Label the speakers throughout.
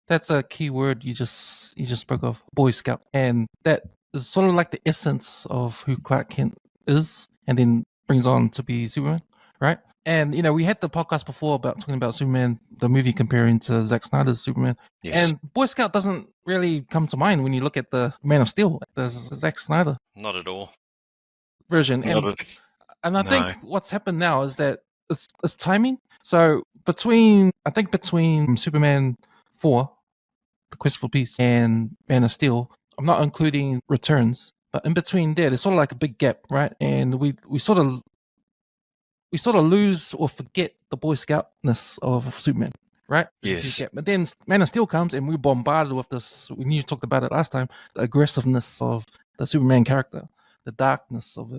Speaker 1: That's a key word you just spoke of, Boy Scout, and that is sort of like the essence of who Clark Kent is, and then brings on to be Superman, right? And we had the podcast before about talking about Superman, the movie comparing to Zack Snyder's Superman,
Speaker 2: Yes.
Speaker 1: and Boy Scout doesn't really come to mind when you look at the Man of Steel, the Zack Snyder
Speaker 2: Not at all.
Speaker 1: version,
Speaker 2: Not
Speaker 1: and
Speaker 2: at
Speaker 1: I
Speaker 2: No.
Speaker 1: think what's happened now is that it's timing. So between Superman 4, The Quest for Peace, and Man of Steel, I'm not including Returns, but in between there's sort of like a big gap, right? And we sort of lose or forget the Boy Scoutness of Superman, right? There's a big
Speaker 2: Yes.
Speaker 1: gap. But then Man of Steel comes and we're bombarded with this. When you talked about it last time, the aggressiveness of the Superman character, the darkness of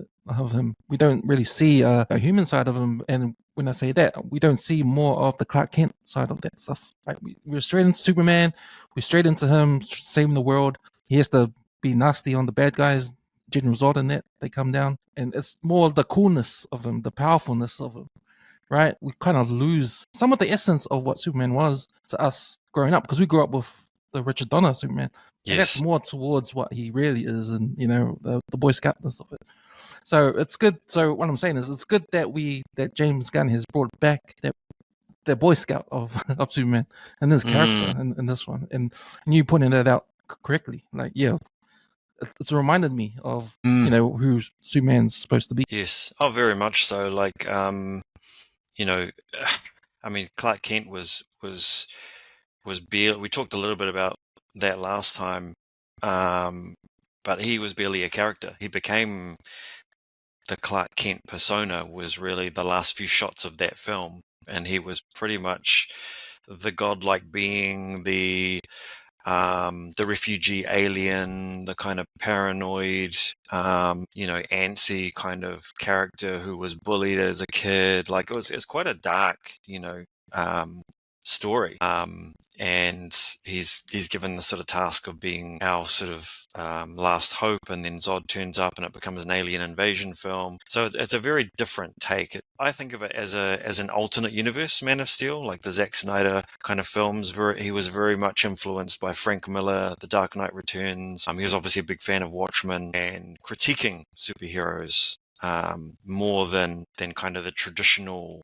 Speaker 1: him. We don't really see a human side of him. And when I say that, we don't see more of the Clark Kent side of that stuff. Like we're straight into Superman. We're straight into him saving the world. He has to be nasty on the bad guys. General Zod and that they come down, and it's more the coolness of him, the powerfulness of him, right? We kind of lose some of the essence of what Superman was to us growing up, because we grew up with the Richard Donner Superman, and that's
Speaker 2: Yes.
Speaker 1: more towards what he really is, and the Boy Scoutness of it. So it's good. So what I'm saying is, it's good that James Gunn has brought back that Boy Scout of of Superman and his character in this one, and you pointed that out correctly. Like, yeah, it's reminded me of
Speaker 2: Mm.
Speaker 1: who Superman's supposed to be.
Speaker 2: Yes. Oh, very much so. Like, you know, I mean, Clark Kent was barely. We talked a little bit about that last time, but he was barely a character. He became the Clark Kent persona was really the last few shots of that film, and he was pretty much the godlike being, the refugee alien, the kind of paranoid, antsy kind of character who was bullied as a kid. Like it's quite a dark, story. And he's given the sort of task of being our sort of last hope, and then Zod turns up and it becomes an alien invasion film. So it's a very different take. I think of it as an alternate universe Man of Steel, like the Zack Snyder kind of films. He was very much influenced by Frank Miller, The Dark Knight Returns. He was obviously a big fan of Watchmen and critiquing superheroes more than kind of the traditional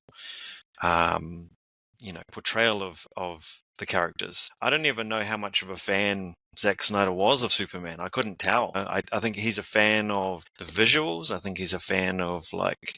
Speaker 2: portrayal of the characters. I don't even know how much of a fan Zack Snyder was of Superman. I couldn't tell. I think he's a fan of the visuals. I think he's a fan of like